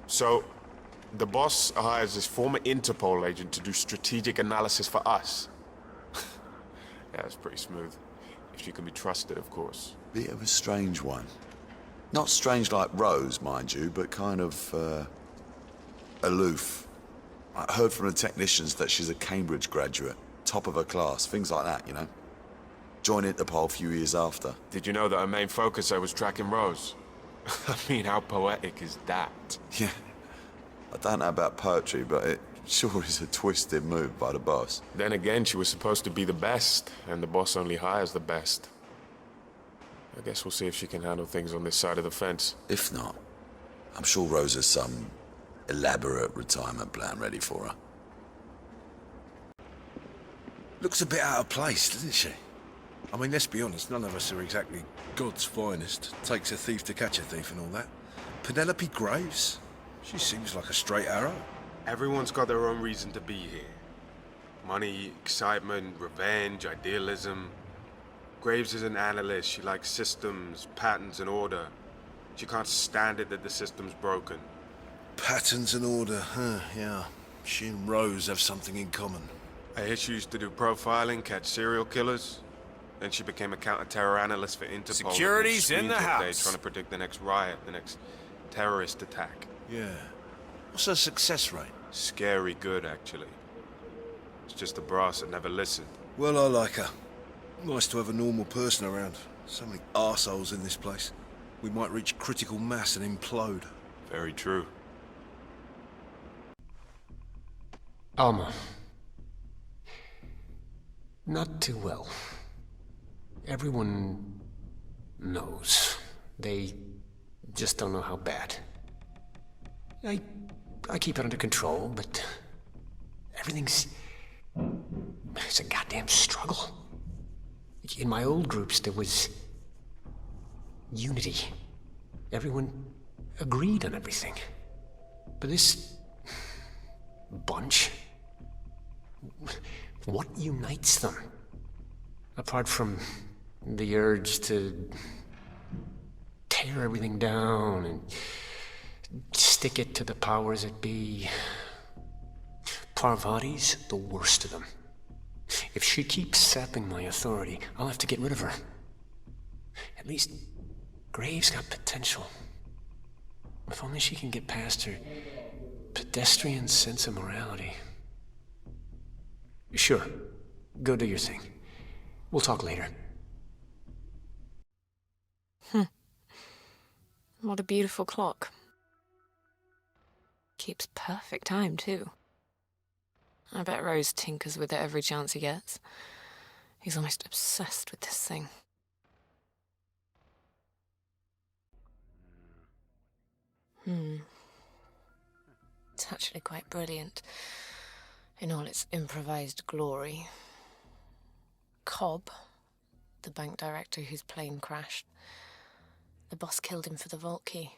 So, the boss hires this former Interpol agent to do strategic analysis for us. Yeah, it's pretty smooth. If she can be trusted, of course. Bit of a strange one. Not strange like Rose, mind you, but kind of, aloof. I heard from the technicians that she's a Cambridge graduate, top of her class, things like that, you know? Joined Interpol a few years after. Did you know that her main focus was tracking Rose? I mean, how poetic is that? Yeah. I don't know about poetry, but it sure is a twisted move by the boss. Then again, she was supposed to be the best, and the boss only hires the best. I guess we'll see if she can handle things on this side of the fence. If not, I'm sure Rose has some elaborate retirement plan ready for her. Looks a bit out of place, doesn't she? I mean, let's be honest, none of us are exactly God's finest. Takes a thief to catch a thief and all that. Penelope Graves? She seems like a straight arrow. Everyone's got their own reason to be here. Money, excitement, revenge, idealism. Graves is an analyst. She likes systems, patterns, and order. She can't stand it that the system's broken. Patterns and order, huh, yeah. She and Rose have something in common. I hear she used to do profiling, catch serial killers. Then she became a counter-terror analyst for Interpol. Security's in the house. Trying to predict the next riot, the next terrorist attack. Yeah. What's her success rate? Scary good, actually. It's just the brass that never listened. Well, I like her. Nice to have a normal person around. So many arseholes in this place. We might reach critical mass and implode. Very true. Alma. Not too well. Everyone knows. They just don't know how bad. I keep it under control, but everything's... It's a goddamn struggle. In my old groups, there was unity. Everyone agreed on everything. But this bunch, what unites them? Apart from the urge to tear everything down and stick it to the powers that be. Parvati's the worst of them. If she keeps sapping my authority, I'll have to get rid of her. At least Graves got potential. If only she can get past her pedestrian sense of morality. Sure, go do your thing. We'll talk later. What a beautiful clock. Keeps perfect time, too. I bet Rose tinkers with it every chance he gets. He's almost obsessed with this thing. It's actually quite brilliant in all its improvised glory. Cobb, the bank director whose plane crashed, the boss killed him for the vault key.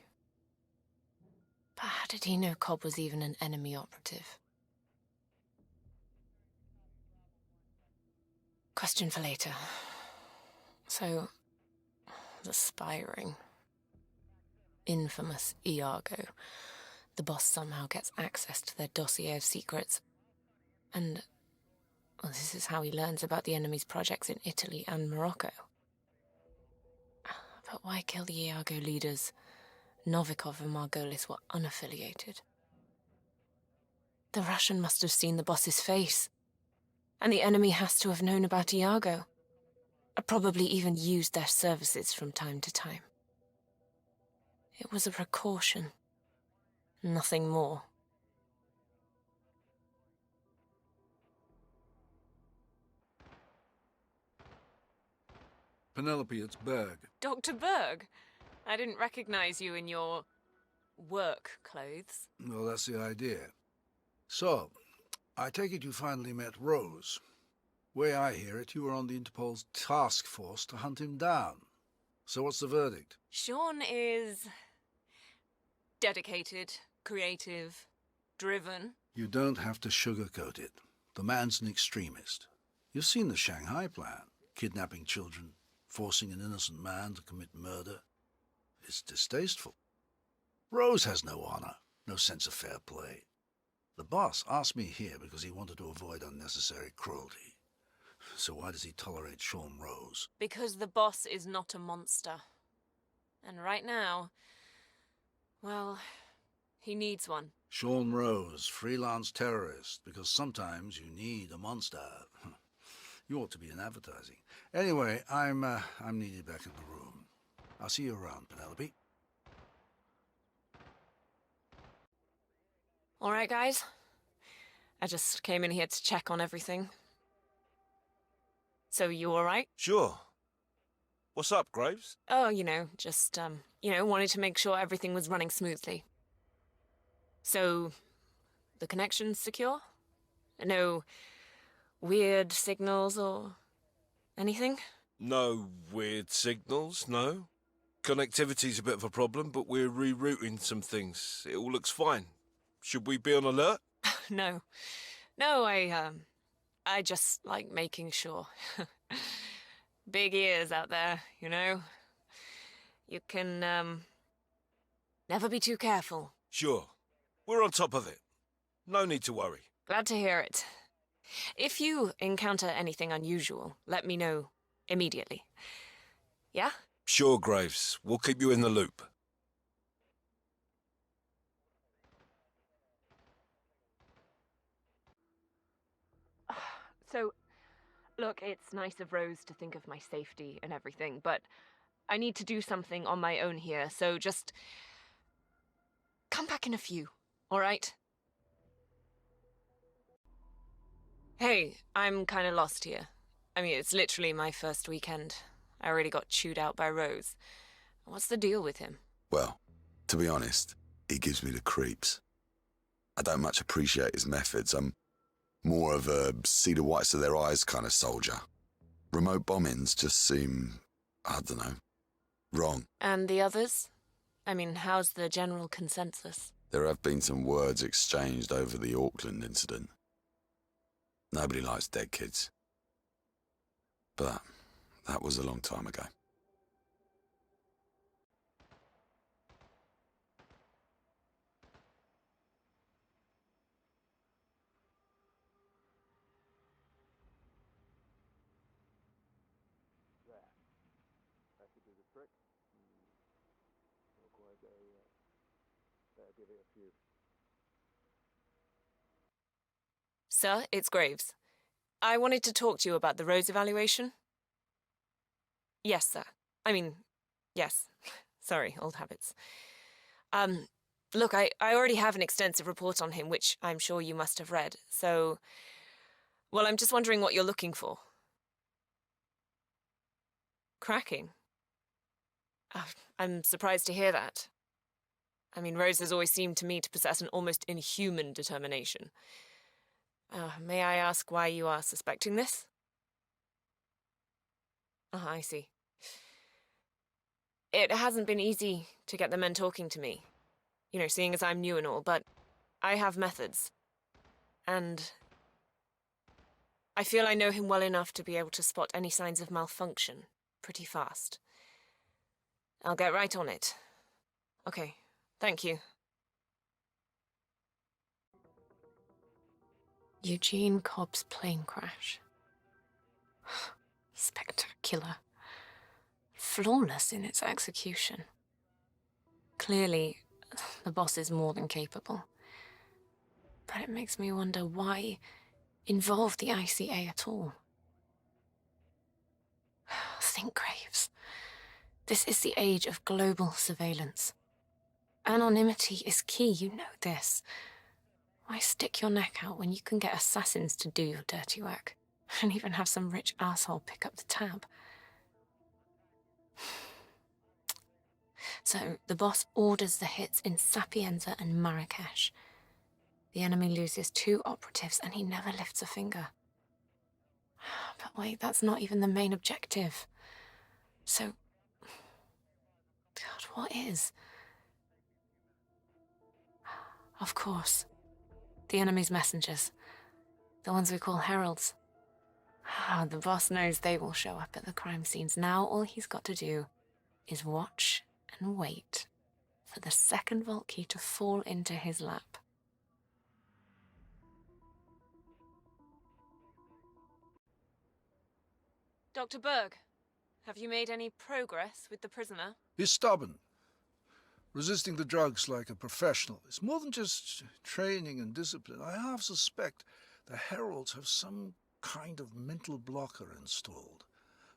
But how did he know Cobb was even an enemy operative? Question for later. So, the spy ring. Infamous Iago. The boss somehow gets access to their dossier of secrets. And, well, this is how he learns about the enemy's projects in Italy and Morocco. But why kill the Iago leaders? Novikov and Margolis were unaffiliated. The Russian must have seen the boss's face. And the enemy has to have known about Iago. Probably even used their services from time to time. It was a precaution. Nothing more. Penelope, it's Berg. Dr. Berg? I didn't recognize you in your work clothes. Well, that's the idea. So, I take it you finally met Rose. Way I hear it, you were on the Interpol's task force to hunt him down. So what's the verdict? Sean is dedicated, creative, driven. You don't have to sugarcoat it. The man's an extremist. You've seen the Shanghai plan. Kidnapping children, forcing an innocent man to commit murder. It's distasteful. Rose has no honor, no sense of fair play. The boss asked me here because he wanted to avoid unnecessary cruelty. So why does he tolerate Sean Rose? Because the boss is not a monster. And right now, well, he needs one. Sean Rose, freelance terrorist, because sometimes you need a monster. You ought to be in advertising. Anyway, I'm needed back in the room. I'll see you around, Penelope. All right, guys. I just came in here to check on everything. So you all right? Sure. What's up, Graves? Oh, just, wanted to make sure everything was running smoothly. So, the connection's secure? No weird signals or anything? No weird signals, no. Connectivity's a bit of a problem, but we're rerouting some things. It all looks fine. Should we be on alert? No. I just like making sure. Big ears out there, You can, never be too careful. Sure. We're on top of it. No need to worry. Glad to hear it. If you encounter anything unusual, let me know immediately. Yeah? Sure, Graves. We'll keep you in the loop. So, look, it's nice of Rose to think of my safety and everything, but I need to do something on my own here, so just come back in a few, all right? Hey, I'm kind of lost here. I mean, it's literally my first weekend. I already got chewed out by Rose. What's the deal with him? Well, to be honest, he gives me the creeps. I don't much appreciate his methods. I'm more of a see the whites of their eyes kind of soldier. Remote bombings just seem, I don't know, wrong. And the others? I mean, how's the general consensus? There have been some words exchanged over the Auckland incident. Nobody likes dead kids. But that was a long time ago. Sir, it's Graves. I wanted to talk to you about the Rose evaluation. Yes, sir. Yes. Sorry, old habits. Look, I already have an extensive report on him, which I'm sure you must have read, so... Well, I'm just wondering what you're looking for. Cracking? I'm surprised to hear that. I mean, Rose has always seemed to me to possess an almost inhuman determination. May I ask why you are suspecting this? I see. It hasn't been easy to get the men talking to me. Seeing as I'm new and all, but I have methods. And I feel I know him well enough to be able to spot any signs of malfunction pretty fast. I'll get right on it. Okay, thank you. Eugene Cobb's plane crash. Spectacular. Flawless in its execution. Clearly, the boss is more than capable. But it makes me wonder why involve the ICA at all. Think, Graves. This is the age of global surveillance. Anonymity is key, you know this. Why stick your neck out when you can get assassins to do your dirty work? And even have some rich asshole pick up the tab? So, the boss orders the hits in Sapienza and Marrakesh. The enemy loses 2 operatives and he never lifts a finger. But wait, that's not even the main objective. So... God, what is? Of course. The enemy's messengers. The ones we call heralds. The boss knows they will show up at the crime scenes. Now all he's got to do is watch and wait for the second vault key to fall into his lap. Dr. Berg, have you made any progress with the prisoner? He's stubborn, resisting the drugs like a professional. It's more than just training and discipline. I half suspect the heralds have some kind of mental blocker installed.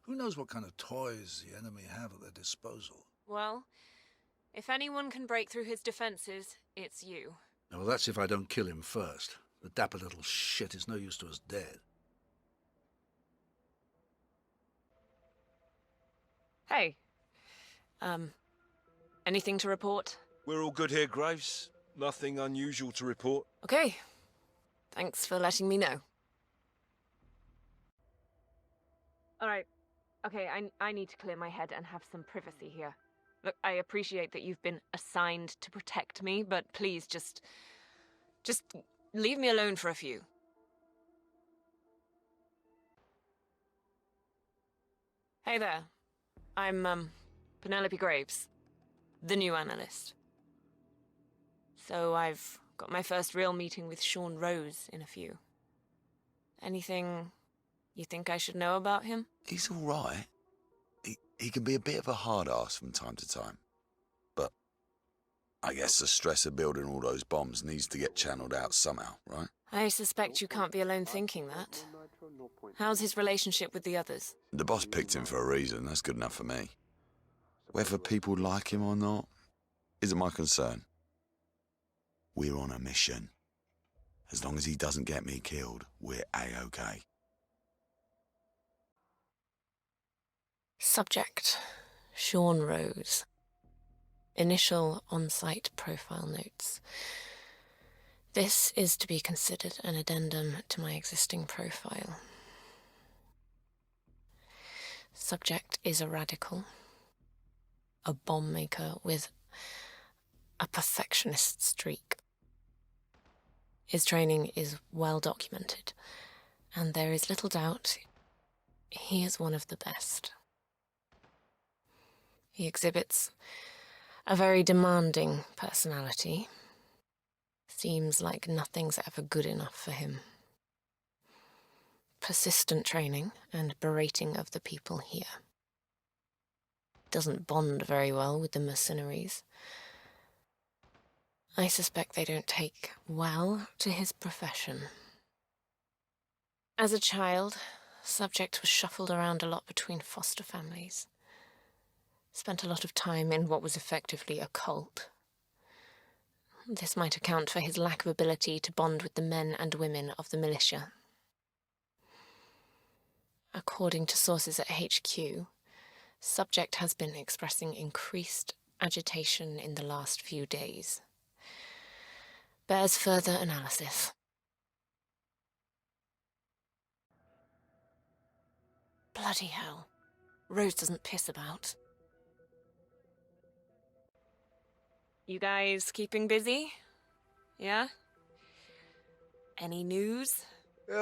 Who knows what kind of toys the enemy have at their disposal? Well, if anyone can break through his defenses, it's you. Well, that's if I don't kill him first. The dapper little shit is no use to us dead. Hey. Anything to report? We're all good here, Graves. Nothing unusual to report. Okay. Thanks for letting me know. Alright. Okay, I need to clear my head and have some privacy here. Look, I appreciate that you've been assigned to protect me, but please just leave me alone for a few. Hey there. I'm, Penelope Graves, the new analyst. So I've got my first real meeting with Sean Rose in a few. Anything you think I should know about him? He's all right. He can be a bit of a hard ass from time to time. But I guess the stress of building all those bombs needs to get channeled out somehow, right? I suspect you can't be alone thinking that. How's his relationship with the others? The boss picked him for a reason. That's good enough for me. Whether people like him or not isn't my concern. We're on a mission. As long as he doesn't get me killed, we're A-okay. Subject: Sean Rose. Initial on-site profile notes. This is to be considered an addendum to my existing profile. Subject is a radical, a bomb maker with a perfectionist streak. His training is well documented, and there is little doubt he is one of the best. He exhibits a very demanding personality. Seems like nothing's ever good enough for him. Persistent training and berating of the people here. Doesn't bond very well with the mercenaries. I suspect they don't take well to his profession. As a child, Subject was shuffled around a lot between foster families. Spent a lot of time in what was effectively a cult. This might account for his lack of ability to bond with the men and women of the militia. According to sources at HQ, Subject has been expressing increased agitation in the last few days. Bears further analysis. Bloody hell. Rose doesn't piss about. You guys keeping busy? Yeah? Any news?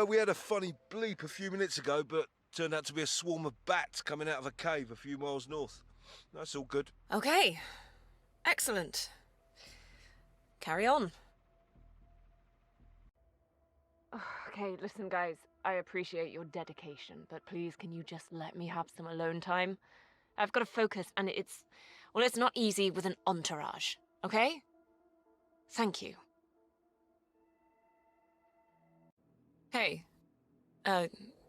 We had a funny bleep a few minutes ago, but turned out to be a swarm of bats coming out of a cave a few miles north. That's all good. Okay. Excellent. Carry on. Okay, listen guys, I appreciate your dedication, but please can you just let me have some alone time? I've got to focus, and it's not easy with an entourage, okay? Thank you. Hey,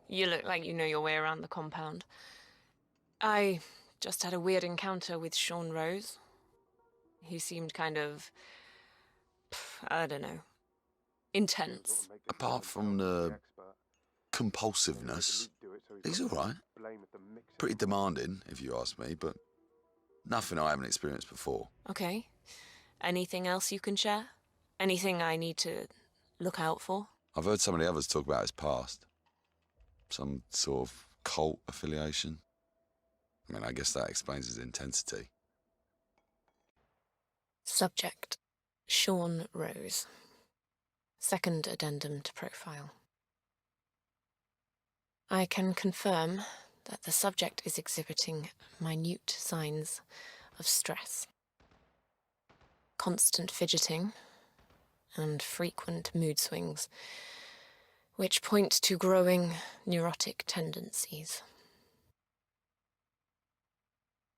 you look like you know your way around the compound. I just had a weird encounter with Sean Rose. He seemed kind of, I don't know, intense. Apart from the compulsiveness, he's all right. Pretty demanding, if you ask me, but nothing I haven't experienced before. Okay. Anything else you can share? Anything I need to look out for? I've heard some of the others talk about his past. Some sort of cult affiliation. I mean, I guess that explains his intensity. Subject: Sean Rose. Second addendum to profile. I can confirm that the subject is exhibiting minute signs of stress. Constant fidgeting and frequent mood swings, which point to growing neurotic tendencies.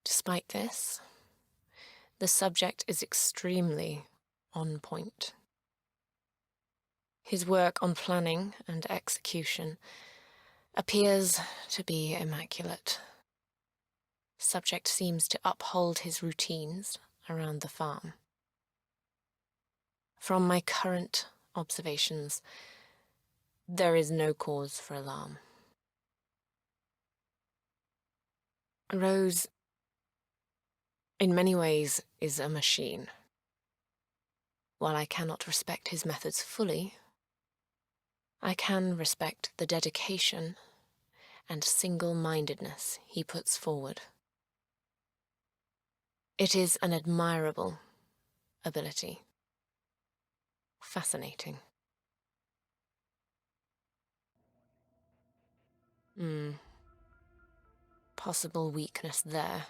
Despite this, the subject is extremely on point. His work on planning and execution appears to be immaculate. Subject seems to uphold his routines around the farm. From my current observations, there is no cause for alarm. Rose, in many ways, is a machine. While I cannot respect his methods fully, I can respect the dedication and single-mindedness he puts forward. It is an admirable ability. Fascinating. Possible weakness there.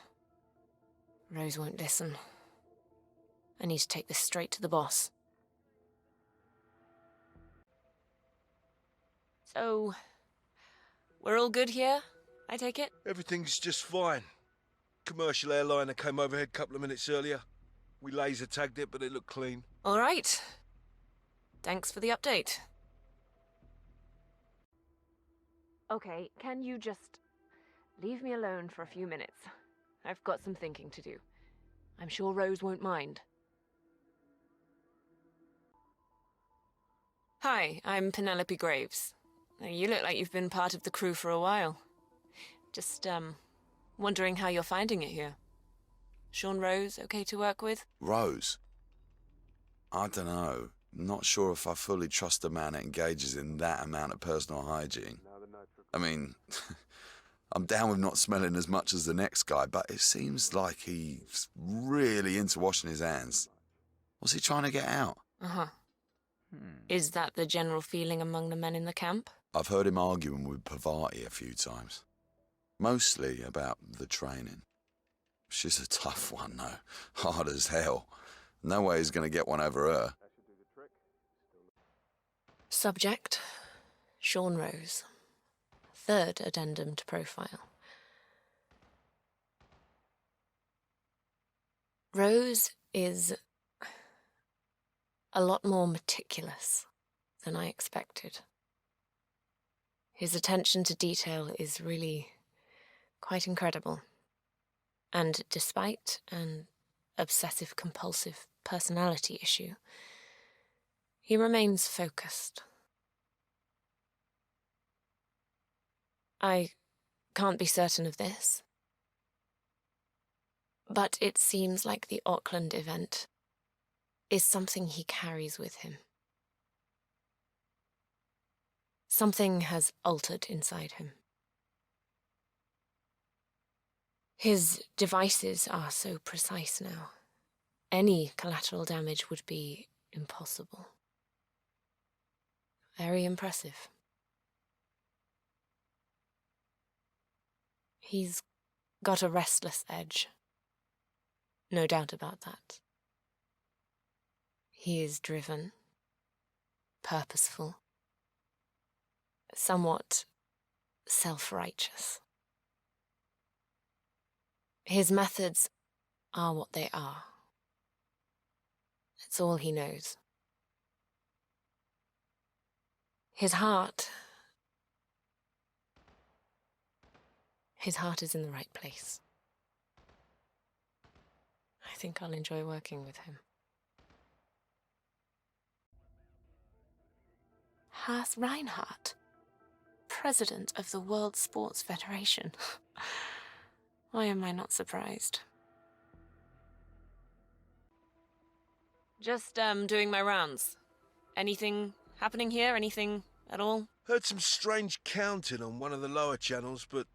Rose won't listen. I need to take this straight to the boss. So, we're all good here, I take it? Everything's just fine. Commercial airliner came overhead a couple of minutes earlier. We laser tagged it, but it looked clean. All right. Thanks for the update. Okay, can you just leave me alone for a few minutes? I've got some thinking to do. I'm sure Rose won't mind. Hi, I'm Penelope Graves. You look like you've been part of the crew for a while. Just, wondering how you're finding it here. Sean Rose okay to work with? Rose? I don't know. Not sure if I fully trust a man that engages in that amount of personal hygiene. I mean, I'm down with not smelling as much as the next guy, but it seems like he's really into washing his hands. What's he trying to get out? Uh-huh. Is that the general feeling among the men in the camp? I've heard him arguing with Pavati a few times. Mostly about the training. She's a tough one, though. Hard as hell. No way he's going to get one over her. Subject, Sean Rose. Third addendum to profile. Rose is a lot more meticulous than I expected. His attention to detail is really quite incredible. And despite an obsessive-compulsive personality issue, he remains focused. I can't be certain of this, but it seems like the Auckland event is something he carries with him. Something has altered inside him. His devices are so precise now. Any collateral damage would be impossible. Very impressive. He's got a restless edge. No doubt about that. He is driven, purposeful, somewhat self-righteous. His methods are what they are. It's all he knows. His heart is in the right place. I think I'll enjoy working with him. Haas Reinhardt, president of the World Sports Federation. Why am I not surprised? Just, doing my rounds. Anything happening here? Anything at all? Heard some strange counting on one of the lower channels, but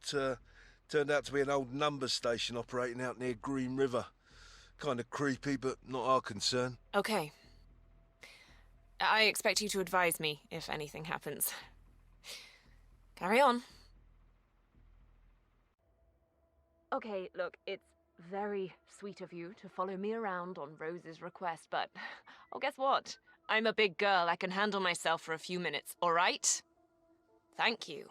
turned out to be an old number station operating out near Green River. Kind of creepy, but not our concern. Okay. I expect you to advise me if anything happens. Carry on. Okay, look, it's very sweet of you to follow me around on Rose's request, but... Oh, guess what? I'm a big girl. I can handle myself for a few minutes, all right? Thank you.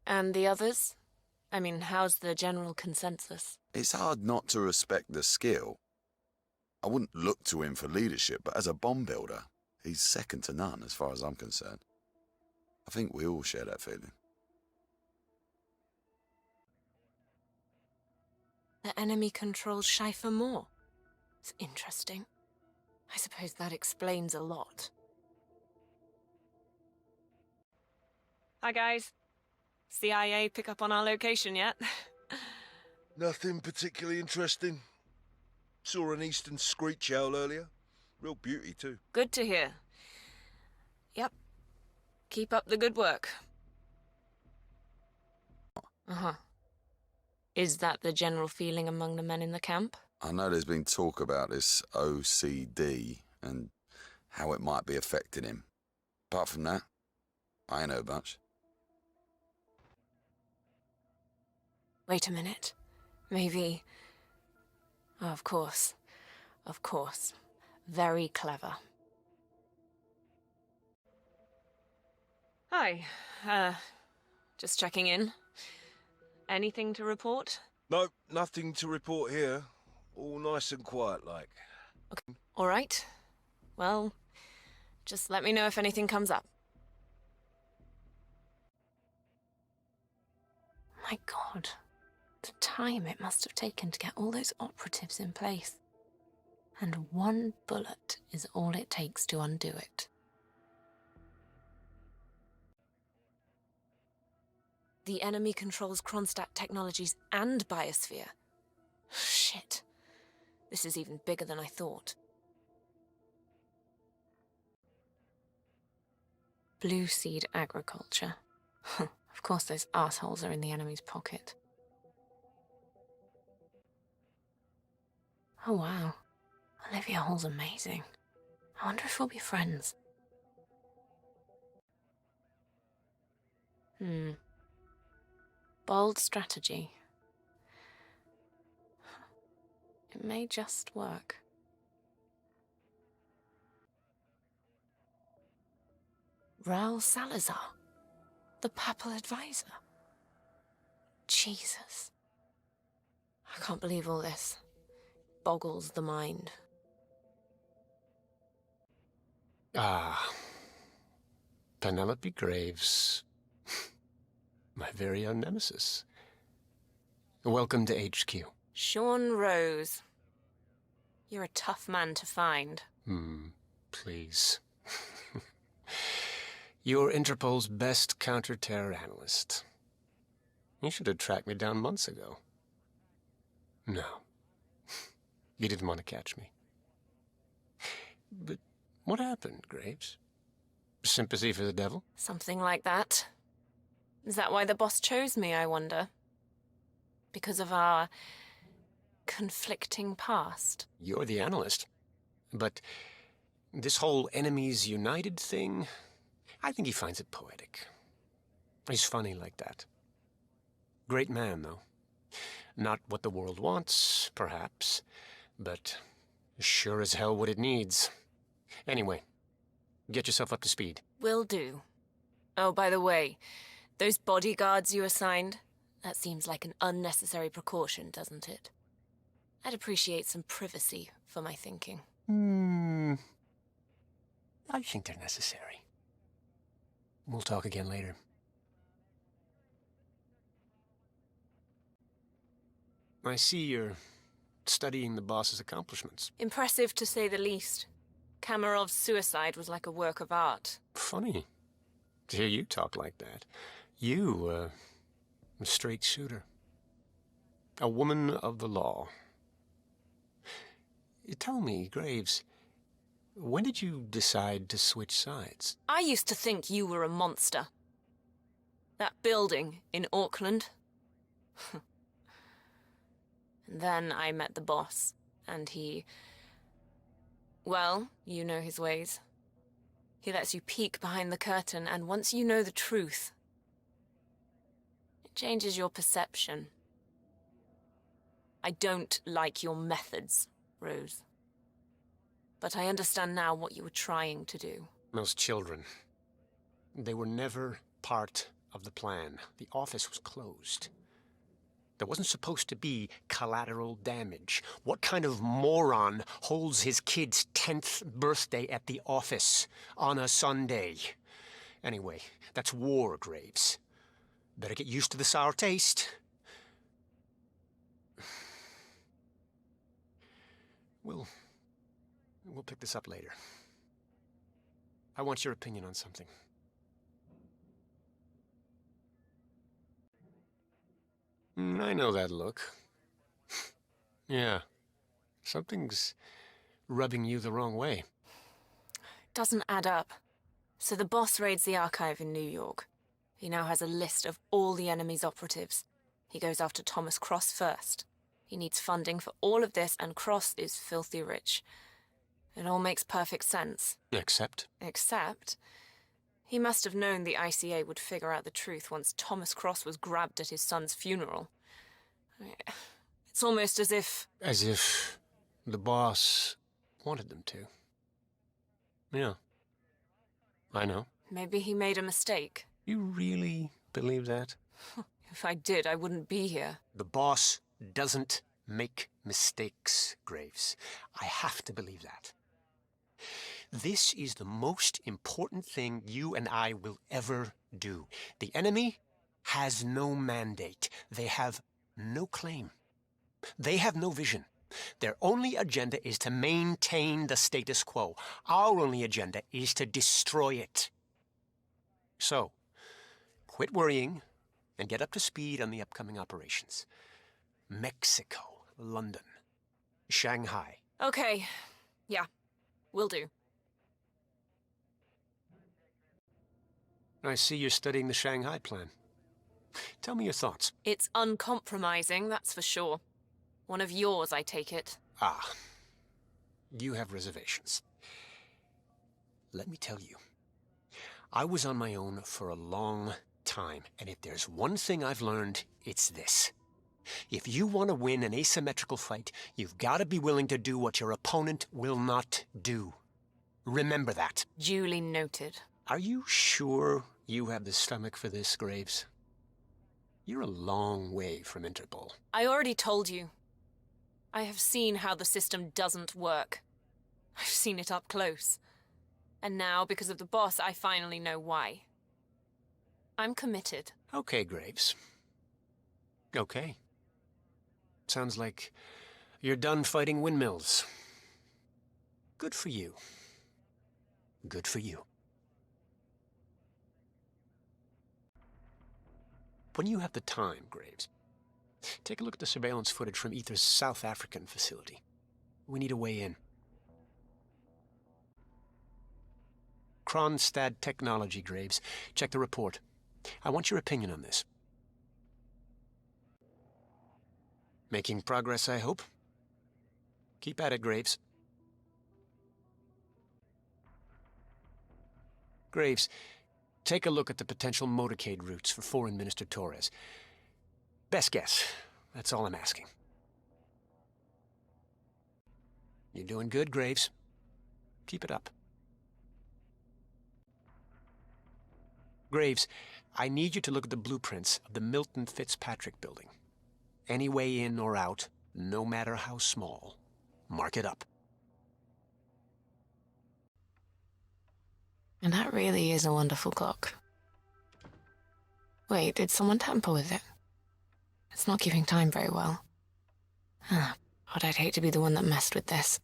And the others? I mean, how's the general consensus? It's hard not to respect the skill. I wouldn't look to him for leadership, but as a bomb builder, he's second to none as far as I'm concerned. I think we all share that feeling. The enemy controls Schleifer more. It's interesting. I suppose that explains a lot. Hi, guys. CIA pick up on our location yet? Nothing particularly interesting. Saw an eastern screech owl earlier. Real beauty, too. Good to hear. Yep. Keep up the good work. Uh-huh. Is that the general feeling among the men in the camp? I know there's been talk about this OCD and how it might be affecting him. Apart from that, I ain't heard much. Wait a minute. Maybe... Oh, of course. Of course. Very clever. Hi. Just checking in. Anything to report? No, nothing to report here. All nice and quiet, like. Okay. All right. Well, just let me know if anything comes up. My God. The time it must have taken to get all those operatives in place. And one bullet is all it takes to undo it. The enemy controls Kronstadt technologies and biosphere. Shit. This is even bigger than I thought. Blue seed agriculture. Of course those assholes are in the enemy's pocket. Oh wow. Olivia Hall's amazing. I wonder if we'll be friends. Bold strategy. It may just work. Raul Salazar, the papal advisor. Jesus. I can't believe all this. Boggles the mind. Ah. Penelope Graves. My very own nemesis. Welcome to HQ. Sean Rose. You're a tough man to find. Please. You're Interpol's best counter-terror analyst. You should have tracked me down months ago. No. You didn't want to catch me. But what happened, Graves? Sympathy for the devil? Something like that. Is that why the boss chose me, I wonder? Because of our conflicting past? You're the analyst. But this whole enemies united thing, I think he finds it poetic. He's funny like that. Great man, though. Not what the world wants, perhaps, but sure as hell what it needs. Anyway, get yourself up to speed. Will do. Oh, by the way, those bodyguards you assigned, that seems like an unnecessary precaution, doesn't it? I'd appreciate some privacy for my thinking. I think they're necessary. We'll talk again later. I see you're studying the boss's accomplishments. Impressive, to say the least. Kamarov's suicide was like a work of art. Funny to hear you talk like that. You, a straight shooter. A woman of the law. Tell me, Graves, when did you decide to switch sides? I used to think you were a monster. That building in Auckland. And then I met the boss, and he... Well, you know his ways. He lets you peek behind the curtain, and once you know the truth, it changes your perception. I don't like your methods, Rose. But I understand now what you were trying to do. Those children, they were never part of the plan. The office was closed. There wasn't supposed to be collateral damage. What kind of moron holds his kid's 10th birthday at the office on a Sunday? Anyway, that's war, Graves. Better get used to the sour taste. We'll pick this up later. I want your opinion on something. I know that look. Yeah. Something's rubbing you the wrong way. Doesn't add up. So the boss raids the archive in New York. He now has a list of all the enemy's operatives. He goes after Thomas Cross first. He needs funding for all of this, and Cross is filthy rich. It all makes perfect sense. Except? Except, he must have known the ICA would figure out the truth once Thomas Cross was grabbed at his son's funeral. It's almost as if... As if the boss wanted them to. Yeah. I know. Maybe he made a mistake. You really believe that? If I did, I wouldn't be here. The boss doesn't make mistakes, Graves. I have to believe that. This is the most important thing you and I will ever do. The enemy has no mandate. They have no claim. They have no vision. Their only agenda is to maintain the status quo. Our only agenda is to destroy it. So, quit worrying and get up to speed on the upcoming operations. Mexico, London, Shanghai. Okay. Yeah. Will do. I see you're studying the Shanghai plan. Tell me your thoughts. It's uncompromising, that's for sure. One of yours, I take it. Ah, you have reservations. Let me tell you, I was on my own for a long time, and if there's one thing I've learned, it's this. If you want to win an asymmetrical fight, you've got to be willing to do what your opponent will not do. Remember that. Duly noted. Are you sure you have the stomach for this, Graves? You're a long way from Interpol. I already told you. I have seen how the system doesn't work. I've seen it up close. And now, because of the boss, I finally know why. I'm committed. Okay, Graves. Okay. Sounds like you're done fighting windmills. Good for you. Good for you. When you have the time, Graves, take a look at the surveillance footage from Ether's South African facility. We need a way in. Kronstadt Technology, Graves. Check the report. I want your opinion on this. Making progress, I hope. Keep at it, Graves. Graves, take a look at the potential motorcade routes for foreign Minister Torres. Best guess. That's all I'm asking. You're doing good, Graves. Keep it up. Graves, I need you to look at the blueprints of the Milton Fitzpatrick building. Any way in or out, no matter how small, mark it up. And that really is a wonderful clock. Wait, did someone tamper with it? It's not keeping time very well. Ah, but I'd hate to be the one that messed with this.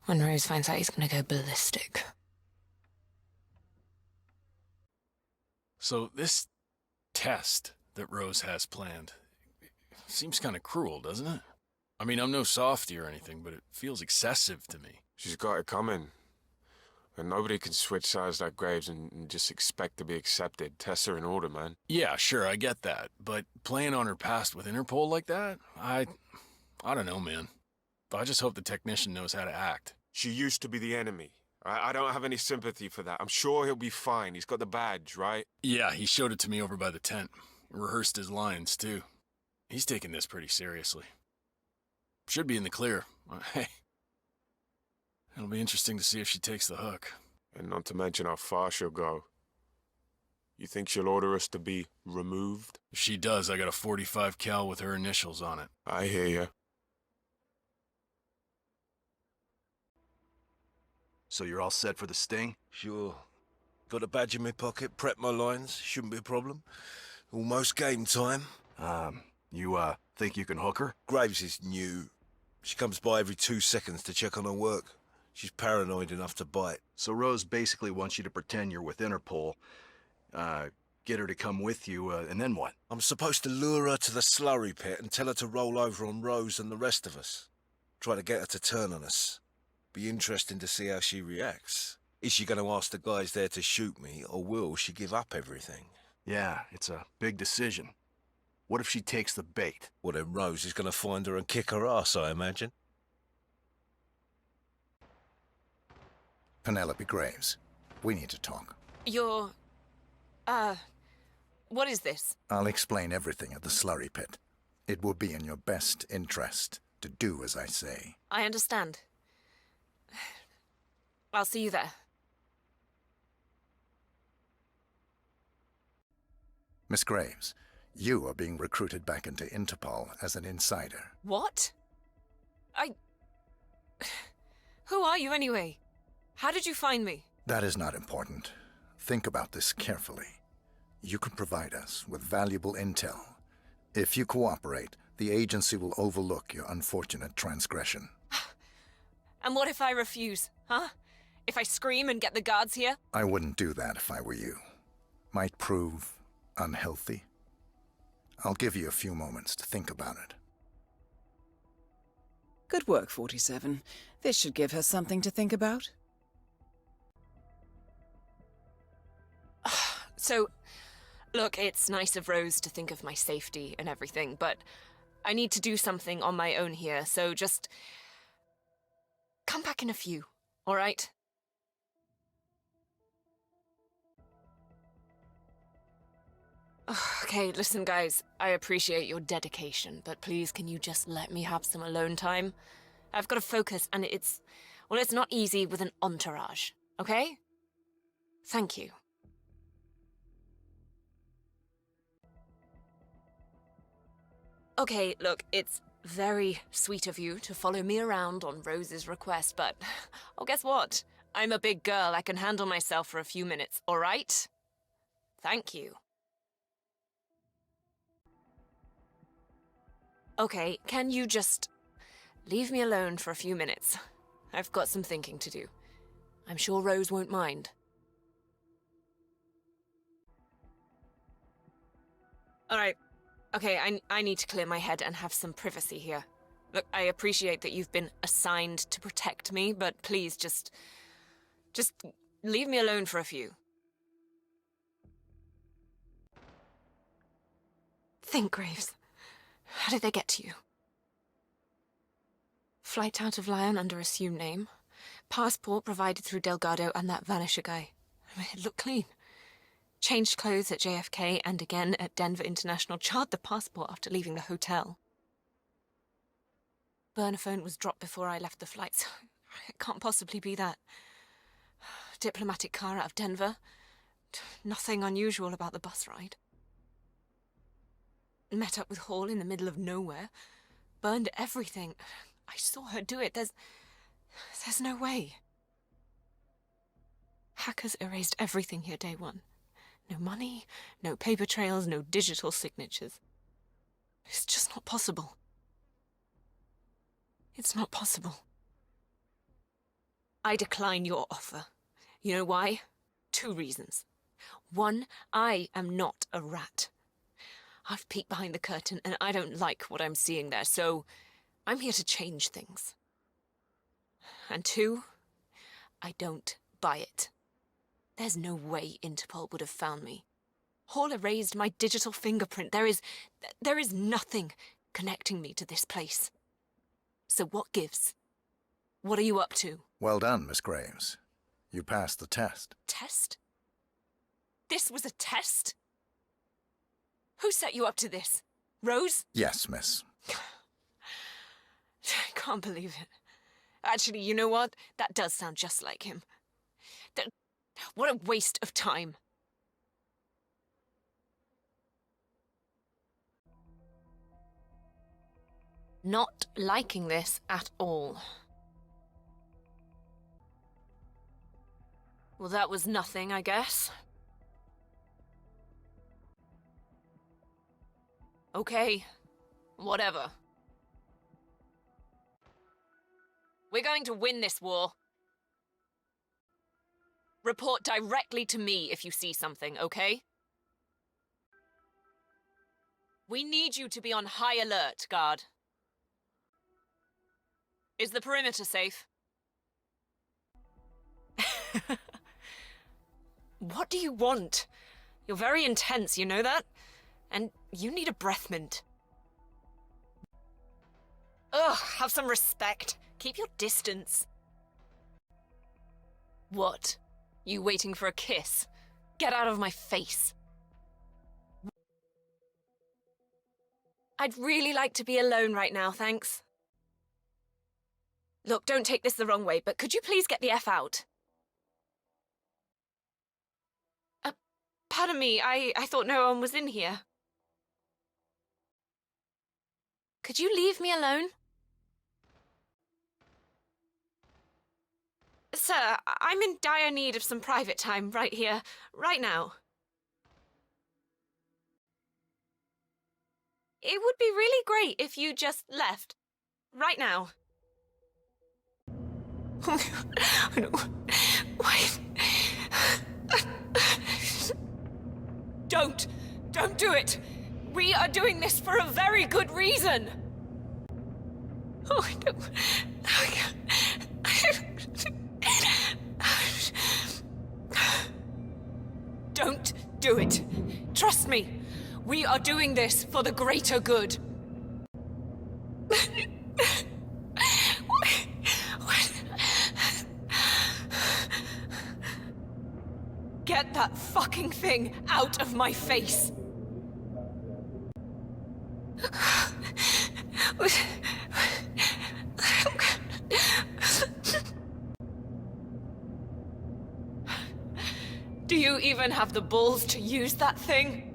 When Rose finds out, he's gonna go ballistic. So this test that Rose has planned seems kind of cruel, doesn't it? I mean, I'm no softy or anything, but it feels excessive to me. She's got it coming. And nobody can switch sides like Graves and just expect to be accepted. Tests are in order, man. Yeah, sure, I get that. But playing on her past with Interpol like that? I don't know, man. But I just hope the technician knows how to act. She used to be the enemy. I don't have any sympathy for that. I'm sure he'll be fine. He's got the badge, right? Yeah, he showed it to me over by the tent. Rehearsed his lines, too. He's taking this pretty seriously. Should be in the clear. Hey. It'll be interesting to see if she takes the hook. And not to mention how far she'll go. You think she'll order us to be removed? If she does, I got a 45 cal with her initials on it. I hear ya. So you're all set for the sting? Sure. Got a badge in my pocket, prepped my lines, shouldn't be a problem. Almost game time. You think you can hook her? Graves is new. She comes by every 2 seconds to check on her work. She's paranoid enough to bite. So Rose basically wants you to pretend you're with Interpol, get her to come with you, and then what? I'm supposed to lure her to the slurry pit and tell her to roll over on Rose and the rest of us. Try to get her to turn on us. Be interesting to see how she reacts. Is she going to ask the guys there to shoot me, or will she give up everything? Yeah, it's a big decision. What if she takes the bait? Well, then Rose is going to find her and kick her ass, I imagine. Penelope Graves, we need to talk. What is this? I'll explain everything at the slurry pit. It will be in your best interest to do as I say. I understand. I'll see you there. Miss Graves, you are being recruited back into Interpol as an insider. What? Who are you anyway? How did you find me? That is not important. Think about this carefully. You can provide us with valuable intel. If you cooperate, the agency will overlook your unfortunate transgression. And what if I refuse, huh? If I scream and get the guards here? I wouldn't do that if I were you. Might prove unhealthy. I'll give you a few moments to think about it. Good work, 47. This should give her something to think about. So, look, it's nice of Rose to think of my safety and everything, but I need to do something on my own here, so just come back in a few, all right? Okay, listen, guys, I appreciate your dedication, but please, can you just let me have some alone time? I've got to focus, and it's not easy with an entourage, okay? Thank you. Okay, look, it's very sweet of you to follow me around on Rose's request, but, oh, guess what? I'm a big girl. I can handle myself for a few minutes, all right? Thank you. Okay, can you just leave me alone for a few minutes? I've got some thinking to do. I'm sure Rose won't mind. All right. Okay, I need to clear my head and have some privacy here. Look, I appreciate that you've been assigned to protect me, but please just leave me alone for a few. Think, Graves. How did they get to you? Flight out of Lyon under assumed name. Passport provided through Delgado and that Vanisher guy. I mean, it looked clean. Changed clothes at JFK and again at Denver International. Charred the passport after leaving the hotel. Burner phone was dropped before I left the flight, so it can't possibly be that. Diplomatic car out of Denver. Nothing unusual about the bus ride. Met up with Hall in the middle of nowhere. Burned everything. I saw her do it. There's no way. Hackers erased everything here day one. No money, no paper trails, no digital signatures. It's just not possible. It's not possible. I decline your offer. You know why? 2 reasons. 1, I am not a rat. I've peeked behind the curtain and I don't like what I'm seeing there, so I'm here to change things. And 2, I don't buy it. There's no way Interpol would have found me. Hall erased my digital fingerprint. There is nothing connecting me to this place. So what gives? What are you up to? Well done, Miss Graves. You passed the test. Test? This was a test? Who set you up to this? Rose? Yes, miss. I can't believe it. Actually, you know what? That does sound just like him. What a waste of time. Not liking this at all. Well, that was nothing, I guess. Okay, whatever. We're going to win this war. Report directly to me if you see something, okay? We need you to be on high alert, guard. Is the perimeter safe? What do you want? You're very intense, you know that? And you need a breath mint. Ugh, have some respect. Keep your distance. What? You waiting for a kiss? Get out of my face. I'd really like to be alone right now, thanks. Look, don't take this the wrong way, but could you please get the F out? Pardon me, I thought no one was in here. Could you leave me alone? Sir, I'm in dire need of some private time right here, right now. It would be really great if you just left. Right now. Wait. Don't do it. We are doing this for a very good reason. Oh, no. Don't do it. Trust me. We are doing this for the greater good. Get that fucking thing out of my face. Do you even have the balls to use that thing?